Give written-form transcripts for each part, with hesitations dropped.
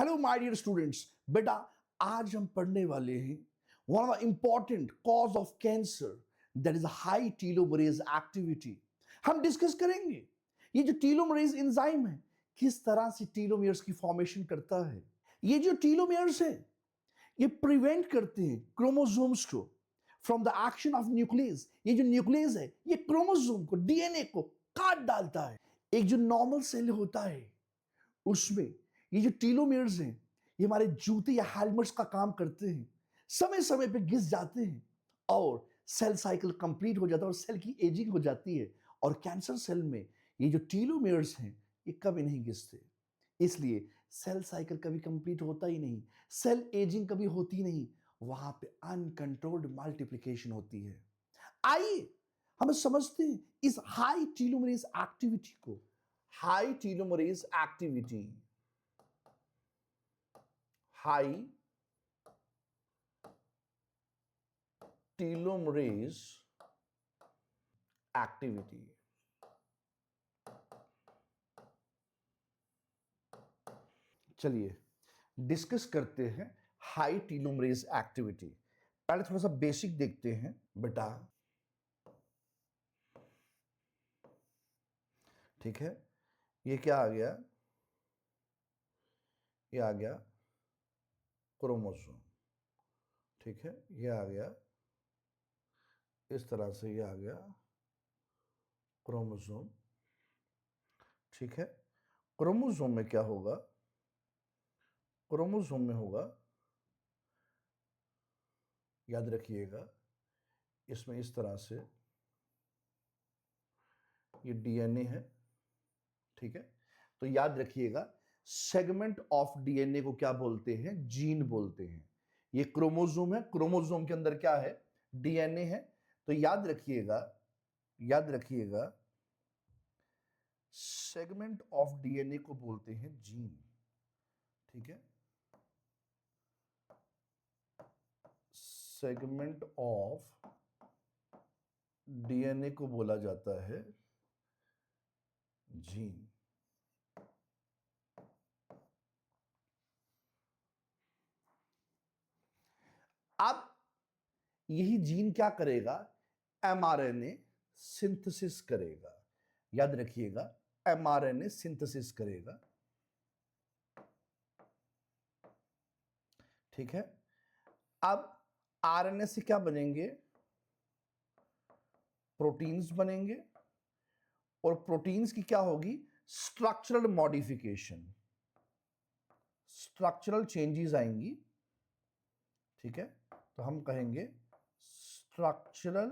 Hello my dear students, बेटा आज हम पढ़ने वाले हैं one of the important cause of cancer, that is high telomerase activity. हम डिस्कस करेंगे ये जो टीलोमरेज एंजाइम है किस तरह से टीलोमेयर्स की फॉर्मेशन करता है। ये जो टीलोमेयर्स है ये प्रिवेंट करते हैं क्रोमोसोम्स को from the action of nucleus. ये जो न्यूक्लियस है ये क्रोमोसोम को, डीएनए को काट डालता है। एक जो नॉर्मल सेल होता है उसमें ये जो टीलोमेयर्स हैं ये हमारे जूते या हेलमेट्स का काम करते हैं, समय समय पे घिस जाते हैं और सेल साइकिल कंप्लीट हो जाता है और सेल की एजिंग हो जाती है। और कैंसर सेल में ये जो टीलोमेयर्स हैं ये कभी नहीं घिसते, इसलिए सेल साइकिल कभी कंप्लीट होता ही नहीं, सेल एजिंग कभी होती नहीं, वहां पे अनकंट्रोल्ड मल्टीप्लिकेशन होती है। आइए हम समझते हैं इस हाई टीलोमरेज एक्टिविटी को। High telomerase activity, high telomerase activity. चलिए डिस्कस करते हैं हाई टीलोमरेज एक्टिविटी। पहले थोड़ा सा बेसिक देखते हैं बेटा, ठीक है। ये क्या आ गया, ये आ गया क्रोमोसोम, ठीक है। ये आ गया इस तरह से, ये आ गया क्रोमोसोम, ठीक है। क्रोमोसोम में क्या होगा, क्रोमोसोम में होगा, याद रखिएगा, इसमें इस तरह से ये डीएनए है, ठीक है। तो याद रखिएगा सेगमेंट ऑफ डीएनए को क्या बोलते हैं, जीन बोलते हैं। ये क्रोमोसोम है, क्रोमोसोम के अंदर क्या है, डीएनए है। तो याद रखिएगा, याद रखिएगा सेगमेंट ऑफ डीएनए को बोलते हैं जीन, ठीक है। सेगमेंट ऑफ डीएनए को बोला जाता है जीन। अब यही जीन क्या करेगा, एमआरएनए सिंथेसिस करेगा। याद रखिएगा एमआरएनए सिंथेसिस करेगा, ठीक है। अब आरएनए से क्या बनेंगे, प्रोटीन्स बनेंगे, और प्रोटीन्स की क्या होगी, स्ट्रक्चरल मॉडिफिकेशन, स्ट्रक्चरल चेंजेस आएंगी, ठीक है। तो हम कहेंगे स्ट्रक्चरल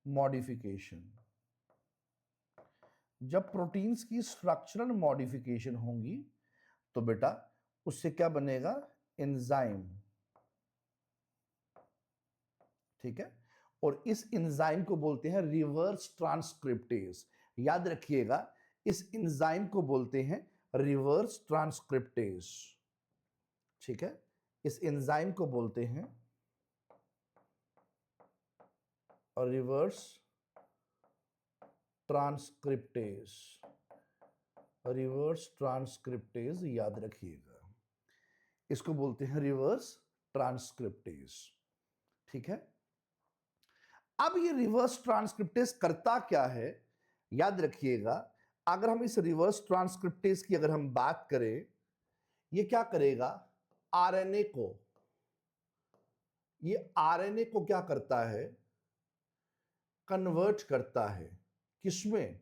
मॉडिफिकेशन। जब प्रोटीन्स की स्ट्रक्चरल मॉडिफिकेशन होंगी तो बेटा उससे क्या बनेगा, एंजाइम, ठीक है। और इस एंजाइम को बोलते हैं रिवर्स ट्रांसक्रिप्टेज। याद रखिएगा इस एंजाइम को बोलते हैं रिवर्स ट्रांसक्रिप्टेज, ठीक है। इस एंजाइम को बोलते हैं रिवर्स ट्रांसक्रिप्टेज, रिवर्स ट्रांसक्रिप्टेज, याद रखिएगा इसको बोलते हैं रिवर्स ट्रांसक्रिप्टेज, ठीक है। अब ये रिवर्स ट्रांसक्रिप्टेज करता क्या है, याद रखिएगा अगर हम इस रिवर्स ट्रांसक्रिप्टेज की अगर हम बात करें, ये क्या करेगा, आरएनए को, ये आरएनए को क्या करता है, कन्वर्ट करता है, किसमें,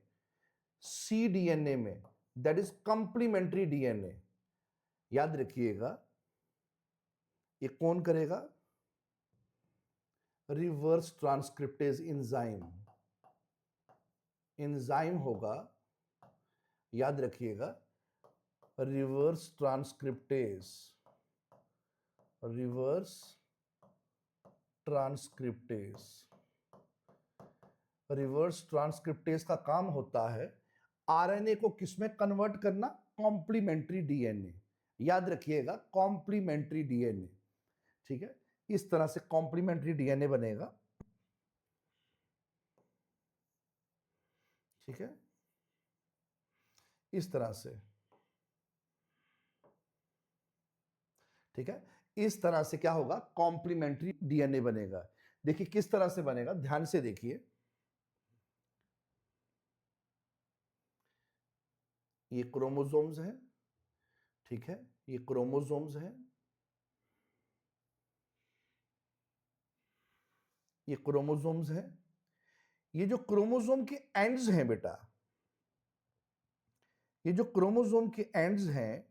सी डीएनए में, दैट इज कंप्लीमेंट्री डीएनए। याद रखिएगा ये कौन करेगा, रिवर्स ट्रांसक्रिप्टेज एंजाइम, एंजाइम होगा, याद रखिएगा reverse transcriptase, reverse transcriptase. Reverse transcriptase का काम होता है आरएनए को किसमें कन्वर्ट करना, कॉम्प्लीमेंट्री डीएनए। याद रखिएगा कॉम्प्लीमेंट्री डीएनए, ठीक है। इस तरह से कॉम्प्लीमेंट्री डीएनए बनेगा, ठीक है, इस तरह से। ठीक है, इस तरह से क्या होगा, कॉम्प्लीमेंट्री डीएनए बनेगा। देखिए किस तरह से बनेगा, ध्यान से देखिए। ये क्रोमोसोम्स हैं, ठीक है, ये क्रोमोसोम्स हैं, ये क्रोमोसोम्स हैं। ये जो क्रोमोसोम के एंड्स हैं बेटा, ये जो क्रोमोसोम के एंड्स हैं,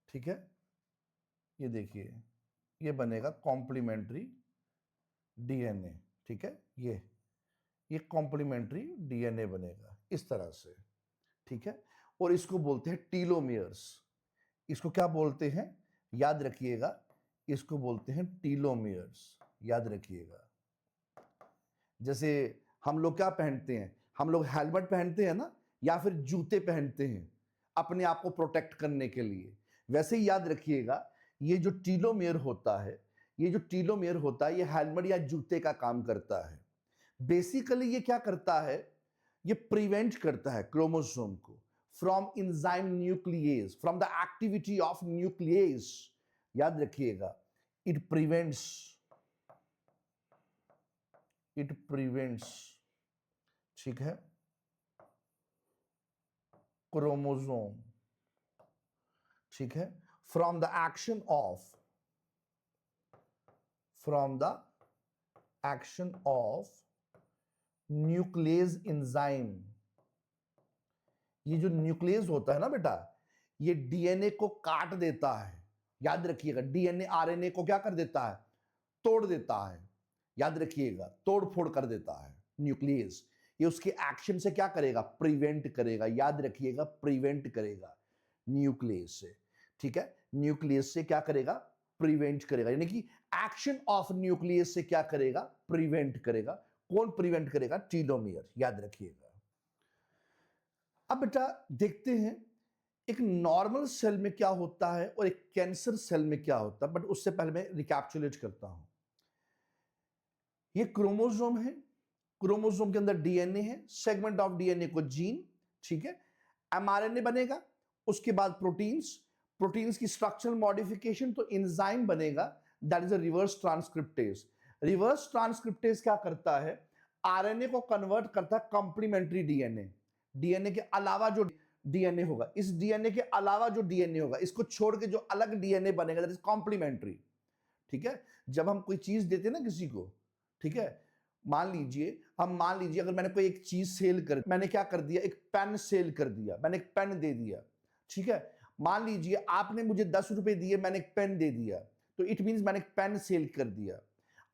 ठीक है, ये देखिए, ये बनेगा कॉम्प्लीमेंट्री डीएनए। ठीक है, ये कॉम्प्लीमेंट्री डीएनए बनेगा इस तरह से। ठीक है, और इसको बोलते हैं टीलोमियर्स। इसको क्या बोलते हैं, याद रखिएगा, इसको बोलते हैं टीलोमियर्स, याद रखिएगा। जैसे हम लोग क्या पहनते हैं, हम लोग हेलमेट पहनते हैं ना, या फिर जूते पहनते हैं अपने आप को प्रोटेक्ट करने के लिए, वैसे ही याद रखिएगा ये जो टीलोमियर होता है, ये जो टीलोमियर होता है, ये हेलमेट या जूते का काम करता है। बेसिकली ये क्या करता है, ये प्रिवेंट करता है क्रोमोसोम को from enzyme nuclease, from the activity of nuclease. याद रखिएगा, इट प्रिवेंट्स, इट प्रिवेंट्स, ठीक है, क्रोमोसोम, ठीक है, from the action of, from the action of nucleus enzyme. ये जो न्यूक्लियस होता है ना बेटा, ये डीएनए को काट देता है। याद रखिएगा, डीएनए आरएनए को क्या कर देता है, तोड़ देता है। याद रखिएगा, तोड़ फोड़ कर देता है न्यूक्लियस। ये उसके एक्शन से क्या करेगा, प्रिवेंट करेगा। याद रखिएगा, प्रिवेंट करेगा न्यूक्लियस से। ठीक है, न्यूक्लियस से क्या करेगा, प्रिवेंट करेगा, यानी कि एक्शन ऑफ न्यूक्लियस से क्या करेगा, प्रिवेंट करेगा। कौन प्रिवेंट करेगा, टीलोमियर। याद रखिएगा। अब बेटा देखते हैं एक नॉर्मल सेल में क्या होता है और एक कैंसर सेल में क्या होता है, बट उससे पहले मैं रिकैप्चुलेट करता हूं। ये क्रोमोसोम है, क्रोमोसोम के अंदर डीएनए है, सेगमेंट ऑफ डीएनए को जीन, ठीक है, एमआरएनए बनेगा, उसके बाद प्रोटीन्स, प्रोटीन्स की स्ट्रक्चरल मॉडिफिकेशन, तो एंजाइम बनेगा, that is a reverse transcriptase. Reverse transcriptase क्या करता है, आरएनए को कन्वर्ट करता है कॉम्प्लीमेंट्री डीएनए। डीएनए के अलावा जो डीएनए होगा, इस डीएनए के अलावा जो डीएनए होगा, इसको छोड़ के जो अलग डीएनए बनेगा, दैट इज कॉम्प्लीमेंट्री। ठीक है, जब हम कोई चीज देते हैं ना किसी को, ठीक है, मान लीजिए, हम मान लीजिए अगर मैंने कोई एक चीज सेल कर, मैंने क्या कर दिया, एक पेन सेल कर दिया, मैंने एक पेन दे दिया। ठीक है, मान लीजिए आपने मुझे 10 रुपए दिए, मैंने एक पेन दे दिया, तो इट मींस मैंने एक पेन सेल कर दिया।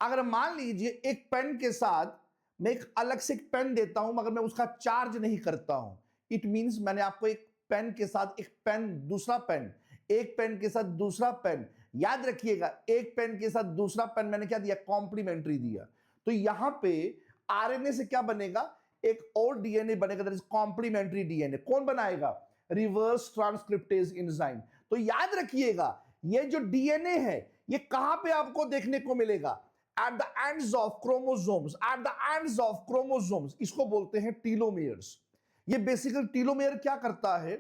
अगर मान लीजिए एक पेन के साथ मैं एक अलग से एक पेन देता हूं, मगर मैं उसका चार्ज नहीं करता हूं, इट मींस मैंने आपको एक पेन के साथ एक पेन, दूसरा पेन, एक पेन के साथ दूसरा पेन, याद रखिएगा, एक पेन के साथ दूसरा पेन मैंने क्या दिया, कॉम्प्लीमेंट्री दिया। तो यहां पे आरएनए से क्या बनेगा, एक और डीएनए बनेगा, दैट इज कॉम्प्लीमेंट्री डीएनए। कौन बनाएगा, रिवर्स ट्रांसक्रिप्टेज एंजाइम। तो याद रखिएगा, ये जो डीएनए है, ये कहां पे आपको देखने को मिलेगा, at the ends of chromosomes, at the ends of chromosomes, इसको बोलते हैं टीलोमियर्स। ये बेसिकली टीलोमियर क्या करता है,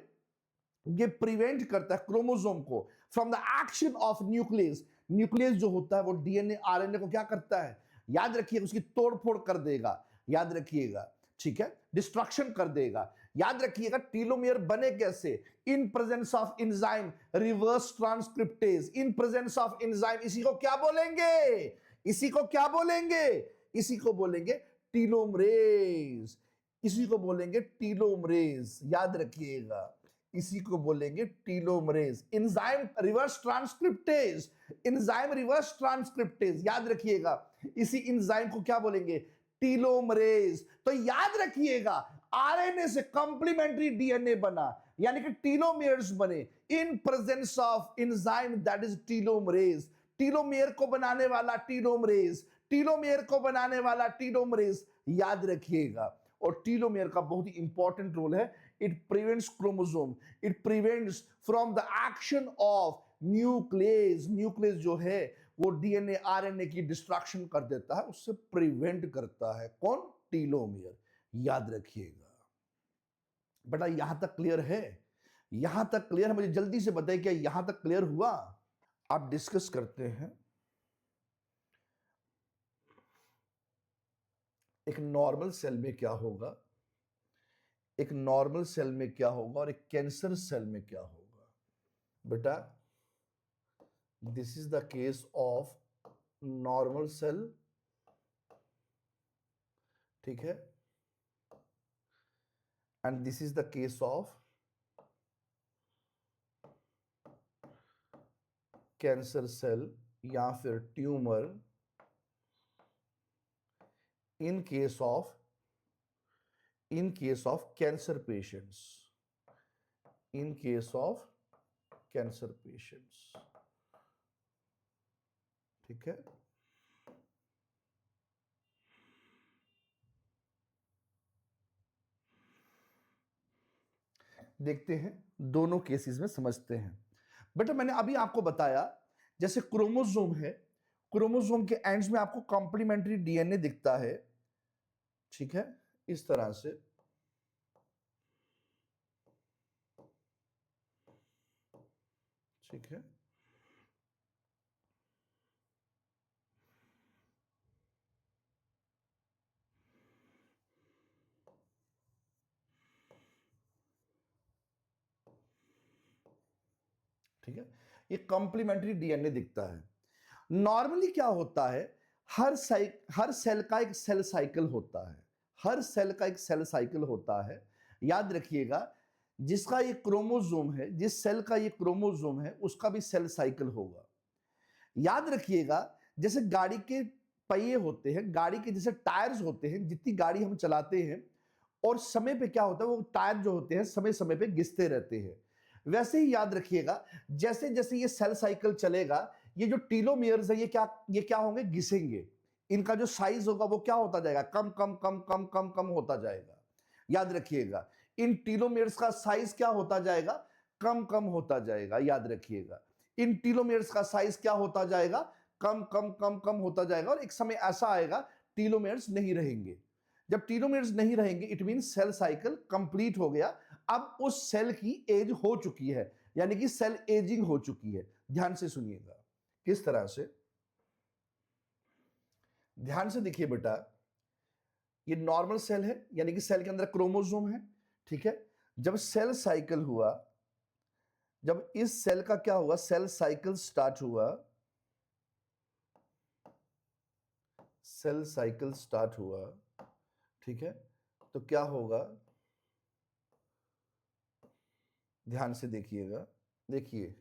ये प्रिवेंट करता है क्रोमोसोम को from the action of nucleus. Nucleus जो होता है वो डीएनए आरएनए को क्या करता है, याद रखिएगा, उसकी तोड़फोड़ कर देगा। याद रखिएगा, ठीक है, डिस्ट्रक्शन कर देगा। याद रखिएगा, टीलोमियर बने कैसे, in presence of enzyme reverse transcriptase, in presence of enzyme. इसी को क्या बोलेंगे, इसी को क्या बोलेंगे, इसी को बोलेंगे टीलोमरेज, इसी को बोलेंगे टीलोमरेज। याद रखिएगा, इसी को बोलेंगे telomerase. Enzyme reverse transcriptase, enzyme reverse transcriptase, याद रखिएगा, इसी एंजाइम को क्या बोलेंगे, टीलोमरेज। तो याद रखिएगा, आरएनए से कॉम्प्लीमेंट्री डीएनए बना, यानी कि टीलोमियर्स बने in presence of enzyme that is telomerase. Telomere को बनाने वाला टीलोमरेज, टीलोमियर को बनाने वाला टीलोमरेज, याद रखिएगा। और टीलोमियर का बहुत ही इंपॉर्टेंट रोल है, it prevents chromosome, it prevents from the action of nucleus. Nucleus जो है वो डीएनए आरएनए की डिस्ट्रक्शन कर देता है, उससे प्रिवेंट करता है कौन, टीलोमियर। याद रखिएगा बेटा, यहां तक क्लियर है, यहां तक क्लियर है, मुझे जल्दी से बताइए क्या यहां तक क्लियर हुआ। आप डिस्कस करते हैं एक नॉर्मल सेल में क्या होगा, एक नॉर्मल सेल में क्या होगा और एक कैंसर सेल में क्या होगा। बेटा this is the case of normal cell, ठीक है, and this is the case of cancer cell या फिर tumour in case of cancer patients, in case of cancer patients, ठीक है। देखते हैं दोनों केसेस में समझते हैं। बेटा मैंने अभी आपको बताया जैसे क्रोमोसोम है, क्रोमोसोम के एंड्स में आपको कॉम्प्लीमेंट्री डीएनए दिखता है, ठीक है, इस तरह से। ठीक है, ठीक है, ये कॉम्प्लीमेंट्री डीएनए दिखता है। नॉर्मली क्या होता है, हर सेल का एक सेल साइकिल होता है, हर सेल का एक सेल साइकिल होता है। याद रखिएगा जिसका ये क्रोमोसोम है, जिस सेल का ये क्रोमोसोम है उसका भी सेल साइकिल होगा। याद रखिएगा जैसे गाड़ी के पहिए होते हैं, गाड़ी के जैसे टायर्स होते हैं, जितनी गाड़ी हम चलाते हैं और समय पे क्या होता है वो टायर जो होते हैं समय समय पे घिसते रहते हैं। वैसे ही याद रखिएगा जैसे जैसे ये सेल साइकिल चलेगा, ये जो टीलोमियर्स है ये क्या होंगे, घिसेंगे। इनका जो साइज होगा वो क्या होता जाएगा, कम कम कम कम कम कम होता जाएगा। याद रखिएगा इन टीलोमियर्स का साइज क्या होता जाएगा, कम कम होता जाएगा। याद रखिएगा इन टीलोमियर्स का साइज क्या होता जाएगा, कम कम कम कम होता जाएगा। और एक समय ऐसा आएगा टीलोमेर्स नहीं रहेंगे। जब टीलोमेर्स नहीं रहेंगे it mean cell cycle complete हो गया। अब उस सेल की एज हो चुकी है, यानी कि सेल एजिंग हो चुकी है। ध्यान से सुनिएगा किस तरह से, ध्यान से देखिए बेटा, ये नॉर्मल सेल है यानी कि सेल के अंदर क्रोमोसोम है, ठीक है। जब सेल साइकिल हुआ, जब इस सेल का क्या हुआ, सेल साइकिल स्टार्ट हुआ, सेल साइकिल स्टार्ट हुआ, ठीक है, तो क्या होगा, ध्यान से देखिएगा। देखिए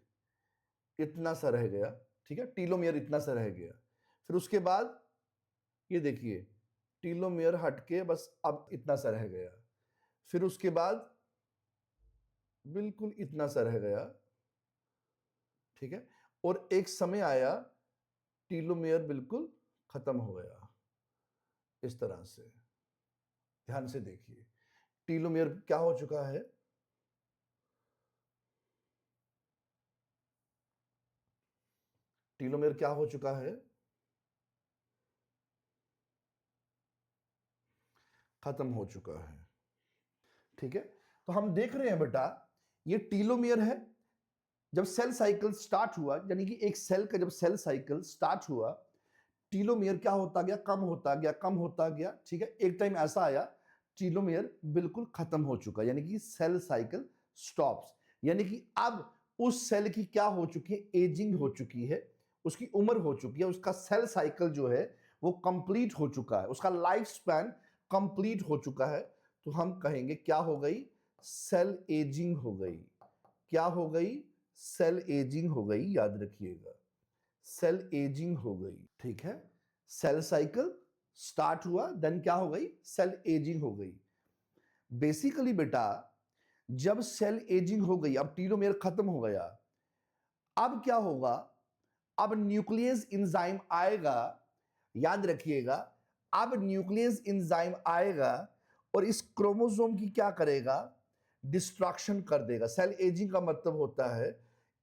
इतना सा रह गया, ठीक है, टीलोमियर इतना सा रह गया। फिर उसके बाद ये देखिए टीलोमियर हटके बस अब इतना सा रह गया। फिर उसके बाद बिल्कुल इतना सा रह गया, ठीक है। और एक समय आया टीलोमियर बिल्कुल खत्म हो गया, इस तरह से। ध्यान से देखिए टीलोमियर क्या हो चुका है, टीलोमेयर क्या हो चुका है, खत्म हो चुका है, ठीक है। तो हम देख रहे हैं बेटा ये टीलोमेयर है। जब सेल साइकिल स्टार्ट हुआ, यानी कि एक सेल का जब सेल साइकिल स्टार्ट हुआ, टीलोमेयर क्या होता गया, कम होता गया, कम होता गया, ठीक है। एक टाइम ऐसा आया टीलोमेयर बिल्कुल खत्म हो चुका, यानी कि सेल साइकिल स्टॉप्स। यानी कि अब उस सेल की क्या हो चुकी है, एजिंग हो चुकी है, उसकी उम्र हो चुकी है, उसका सेल साइकिल जो है वो कंप्लीट हो चुका है, उसका लाइफ स्पैन कंप्लीट हो चुका है। तो हम कहेंगे क्या हो गई, सेल एजिंग हो गई। क्या हो गई, सेल एजिंग हो गई। याद रखिएगा सेल एजिंग हो गई, ठीक है। सेल साइकिल स्टार्ट हुआ, देन क्या हो गई, सेल एजिंग हो गई। बेसिकली बेटा जब सेल एजिंग हो गई, अब टीलोमेयर खत्म हो गया, अब क्या होगा, अब न्यूक्लियस एंजाइम आएगा। याद रखिएगा अब न्यूक्लियस एंजाइम आएगा और इस क्रोमोसोम की क्या करेगा, डिस्ट्रक्शन कर देगा। सेल एजिंग का मतलब होता है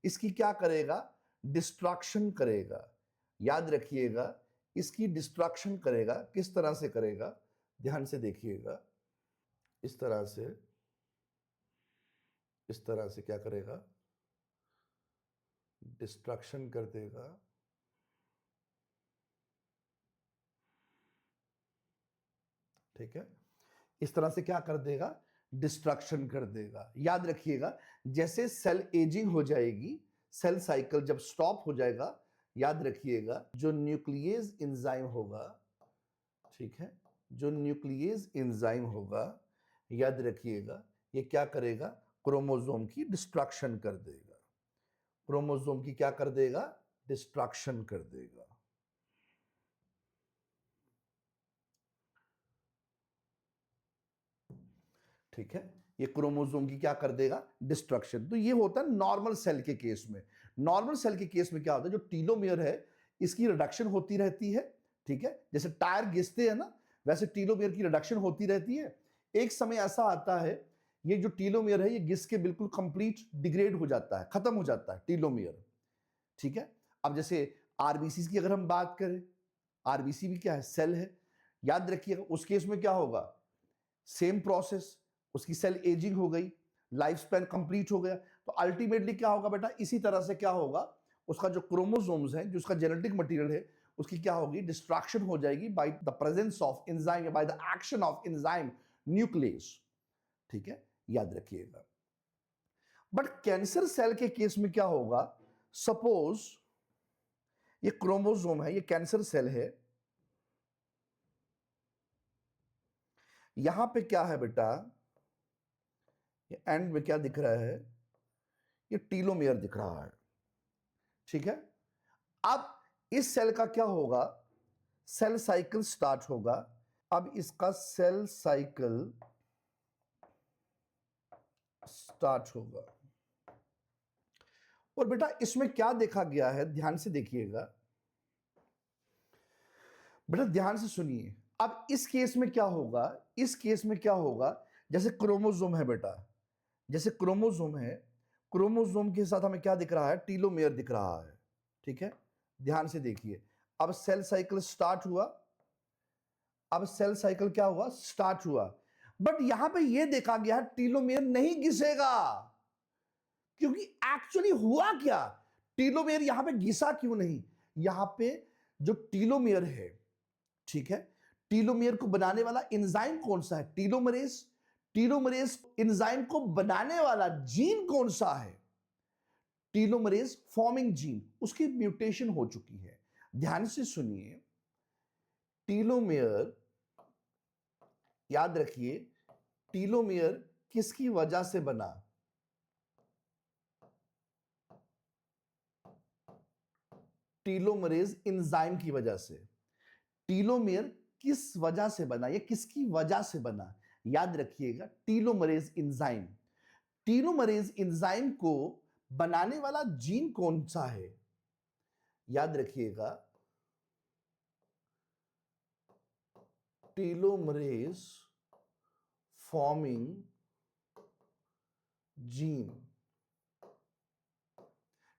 इसकी क्या करेगा, डिस्ट्रक्शन करेगा। याद रखिएगा इसकी डिस्ट्रक्शन करेगा। किस तरह से करेगा, ध्यान से देखिएगा, इस तरह से, इस तरह से क्या करेगा, डिस्ट्रक्शन कर देगा, ठीक है, इस तरह से क्या कर देगा, डिस्ट्रक्शन कर देगा। याद रखिएगा, जैसे सेल एजिंग हो जाएगी, सेल साइकिल जब स्टॉप हो जाएगा, याद रखिएगा जो न्यूक्लियेज एंजाइम होगा, ठीक है, जो न्यूक्लियेज एंजाइम होगा, याद रखिएगा ये क्या करेगा, क्रोमोसोम की डिस्ट्रक्शन कर देगा। क्रोमोसोम की क्या कर देगा, डिस्ट्रक्शन कर देगा। ठीक है, ये क्रोमोसोम की क्या कर देगा, डिस्ट्रक्शन। तो ये होता है नॉर्मल सेल के केस में। नॉर्मल सेल के केस में क्या होता है, जो टीलोमियर है इसकी रिडक्शन होती रहती है, ठीक है, जैसे टायर घिसते हैं ना, वैसे टीलोमियर की रिडक्शन होती रहती है। एक समय ऐसा आता है ये जो टीलोमियर है ये घिस के बिल्कुल कंप्लीट डिग्रेड हो जाता है, खत्म हो जाता है टीलोमियर, ठीक है। अब जैसे आरबीसी की अगर हम बात करें, आरबीसी भी क्या है, सेल है। याद रखिएगा उस केस में क्या होगा, सेम प्रोसेस, उसकी सेल एजिंग हो गई, लाइफ स्पैन कंप्लीट हो गया, तो अल्टीमेटली क्या होगा बेटा, इसी तरह से क्या होगा, उसका जो क्रोमोसोम्स है, जो उसका जेनेटिक मटेरियल है, उसकी क्या होगी, डिस्ट्रक्शन हो जाएगी by the presence of enzyme, by the action of enzyme nucleus, ठीक है, याद रखिएगा। बट कैंसर सेल के केस में क्या होगा, सपोज ये क्रोमोसोम है, ये कैंसर सेल है, यहां पे क्या है बेटा, ये एंड में क्या दिख रहा है, ये टीलोमियर दिख रहा है, ठीक है। अब इस सेल का क्या होगा, सेल साइकिल स्टार्ट होगा। अब इसका सेल साइकिल स्टार्ट होगा, और बेटा इसमें क्या देखा गया है, ध्यान से देखिएगा बेटा, ध्यान से सुनिए। अब इस केस में क्या होगा, इस केस में क्या होगा, जैसे क्रोमोसोम है बेटा, जैसे क्रोमोसोम है, क्रोमोसोम के साथ हमें क्या दिख रहा है, टीलोमेयर दिख रहा है, ठीक है, ध्यान से देखिए। अब सेल साइकिल स्टार्ट हुआ, अब सेल साइकिल क्या हुआ, स्टार्ट हुआ, बट यहां पे यह देखा गया टीलोमेयर नहीं घिसेगा, क्योंकि एक्चुअली हुआ क्या, टीलोमेयर यहां पे घिसा क्यों नहीं, यहां पे जो टीलोमेयर है, ठीक है, टीलोमेयर को बनाने वाला एंजाइम कौन सा है, टीलोमरेज। टीलोमरेज एंजाइम को बनाने वाला जीन कौन सा है, टीलोमरेज फॉर्मिंग जीन, उसकी म्यूटेशन हो चुकी है। ध्यान से सुनिए, टीलोमेयर, याद रखिए, टीलोमेयर किसकी वजह से बना, टीलोमरेज एंजाइम की वजह से। टीलोमेयर किस वजह से बना, या किसकी वजह से बना, याद रखिएगा, टीलोमरेज एंजाइम। टीलोमरेज एंजाइम को बनाने वाला जीन कौन सा है, याद रखिएगा, टीलोमरेज फॉर्मिंग जीन,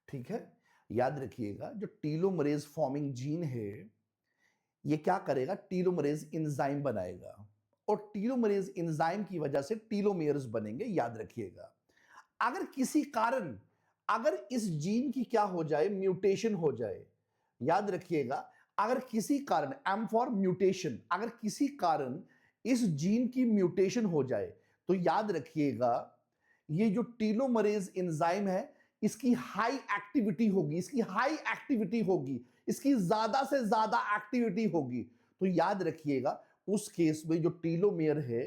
ठीक है, याद रखिएगा जो टीलोमरेज फॉर्मिंग जीन है ये क्या करेगा, टीलोमरेज एंजाइम बनाएगा, और टीलोमरेज एंजाइम की वजह से टीलोमेयर्स बनेंगे। याद रखिएगा, अगर किसी कारण, अगर इस जीन की क्या हो जाए, म्यूटेशन हो जाए, याद रखिएगा, अगर किसी कारण, एम फॉर म्यूटेशन, अगर किसी कारण इस जीन की म्यूटेशन हो जाए, तो याद रखिएगा ये जो टीलोमरेज एंजाइम है इसकी हाई एक्टिविटी होगी, इसकी हाई एक्टिविटी होगी, इसकी ज्यादा से ज्यादा एक्टिविटी होगी। तो याद रखिएगा उस केस में जो टीलोमेयर है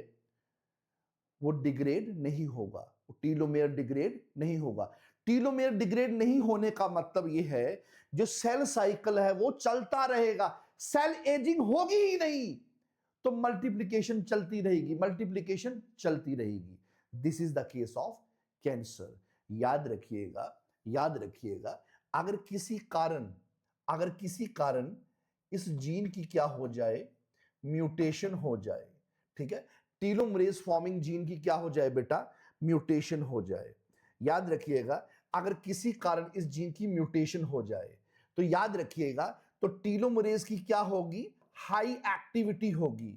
वो डिग्रेड नहीं होगा, टीलोमेयर डिग्रेड नहीं होगा। टीलोमेयर डिग्रेड नहीं होने का मतलब यह है जो सेल साइकिल है वो चलता रहेगा, सेल एजिंग होगी ही नहीं, तो मल्टीप्लिकेशन चलती रहेगी, मल्टीप्लिकेशन चलती रहेगी। This is the case of cancer. याद रखिएगा, याद रखिएगा, अगर किसी कारण, अगर किसी कारण इस जीन की क्या हो जाए, म्यूटेशन हो जाए, ठीक है, टीलोमरेज फॉर्मिंग जीन की क्या हो जाए बेटा, म्यूटेशन हो जाए। याद रखिएगा अगर किसी कारण इस जीन की म्यूटेशन हो जाए तो याद रखिएगा तो टीलोमरेज की क्या होगी, हाई एक्टिविटी होगी।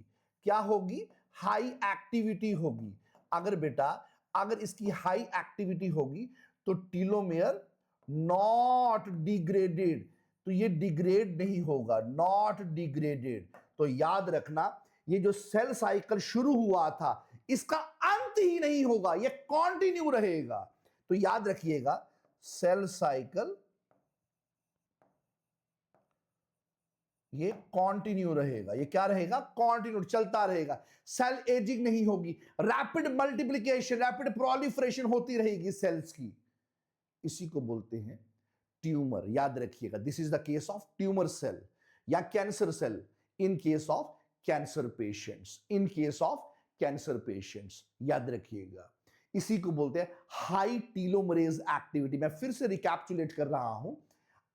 क्या होगी, हाई एक्टिविटी होगी। अगर बेटा, अगर इसकी हाई एक्टिविटी होगी तो टीलोमेयर नॉट डिग्रेडेड, तो ये डिग्रेड नहीं होगा, नॉट डिग्रेडेड। तो याद रखना ये जो सेल साइकिल शुरू हुआ था इसका अंत ही नहीं होगा, ये कंटिन्यू रहेगा। तो याद रखिएगा सेल साइकिल ये कंटिन्यू रहेगा, ये क्या रहेगा, कंटिन्यू चलता रहेगा। सेल एजिंग नहीं होगी, रैपिड मल्टीप्लिकेशन, रैपिड प्रोलिफरेशन होती रहेगी सेल्स की। इसी को बोलते हैं ट्यूमर। याद रखिएगा this is the case of tumour cell या cancer cell in case of cancer patients, in case of cancer patients. याद रखिएगा इसी को बोलते हैं हाई टीलोमरेज एक्टिविटी। मैं फिर से रिकैप्चुलेट कर रहा हूं,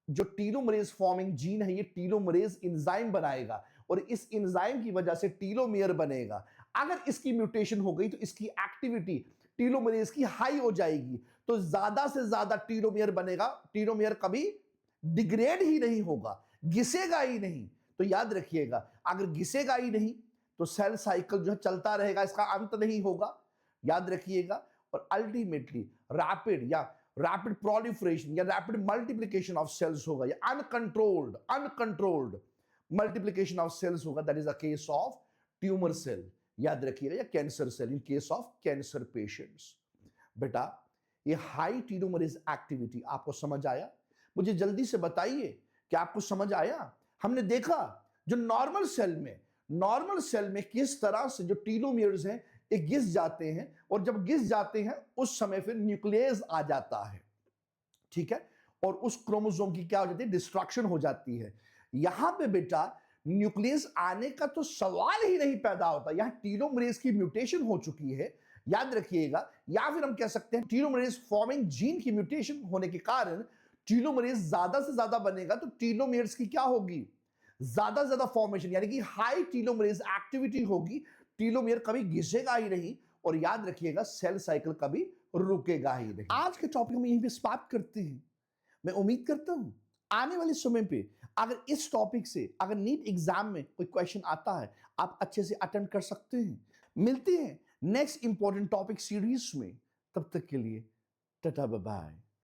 जो टीलोमरेज फॉर्मिंग जीन है ये टीलोमरेज एंजाइम बनाएगा और इस एंजाइम की वजह से टीलोमेयर बनेगा। अगर इसकी म्यूटेशन हो गई तो इसकी एक्टिविटी टीलोमरेज की हाई हो जाएगी, तो ज्यादा से ज्यादा टीलोमेयर बनेगा। टीलोमेयर कभी डिग्रेड ही नहीं होगा, घिसेगा ही नहीं। तो याद रखिएगा अगर घिसेगा ही नहीं तो सेल साइकिल जो है चलता रहेगा, इसका अंत नहीं होगा। याद रखिएगा और अल्टीमेटली रैपिड प्रोलिफरेशन या रैपिड मल्टीप्लिकेशन ऑफ सेल्स होगा, या अनकंट्रोल्ड मल्टीप्लिकेशन ऑफ सेल्स होगा। That is the case of tumour cell. याद रखिएगा, या cancer cell in case of cancer patients. बेटा ये हाई टीलोमरेज एक्टिविटी आपको समझ आया? मुझे जल्दी से बताइए कि आपको समझ आया? हमने देखा जो नॉर्मल सेल में किस तरह से जो टीलोमियर्स हैं ये घिस जाते हैं, और जब घिस जाते हैं उस समय फिर न्यूक्लियस आ जाता है, ठीक है, और उस क्रोमोसोम की क्या हो जाती है, डिस्ट्रक्शन हो जाती है। यहां पे बेटा न्यूक्लियस आने का तो सवाल ही नहीं पैदा होता, यहां टीलोमरेज की म्यूटेशन हो चुकी है। याद रखिएगा, या फिर हम कह सकते हैं टीलोमरेज फॉर्मिंग जीन की म्यूटेशन होने के कारण टीलोमरेज ज्यादा से ज्यादा बनेगा, तो टीलोमेयर्स की क्या होगी, ज्यादा से ज्यादा फॉर्मेशन, यानी कि हाई टीलोमरेज एक्टिविटी होगी। टीलोमेयर कभी घिसेगा ही नहीं, और याद रखिएगा सेल साइकिल कभी रुकेगा ही नहीं। आज के टॉपिक में यहीं पे समाप्त करते हैं। मैं उम्मीद करता हूं आने वाले समय पे अगर इस टॉपिक से अगर नीट एग्जाम में कोई क्वेश्चन आता है आप अच्छे से अटेंड कर सकते हैं। मिलते हैं नेक्स्ट इंपॉर्टेंट टॉपिक सीरीज में, तब तक के लिए टाटा बाय बाय।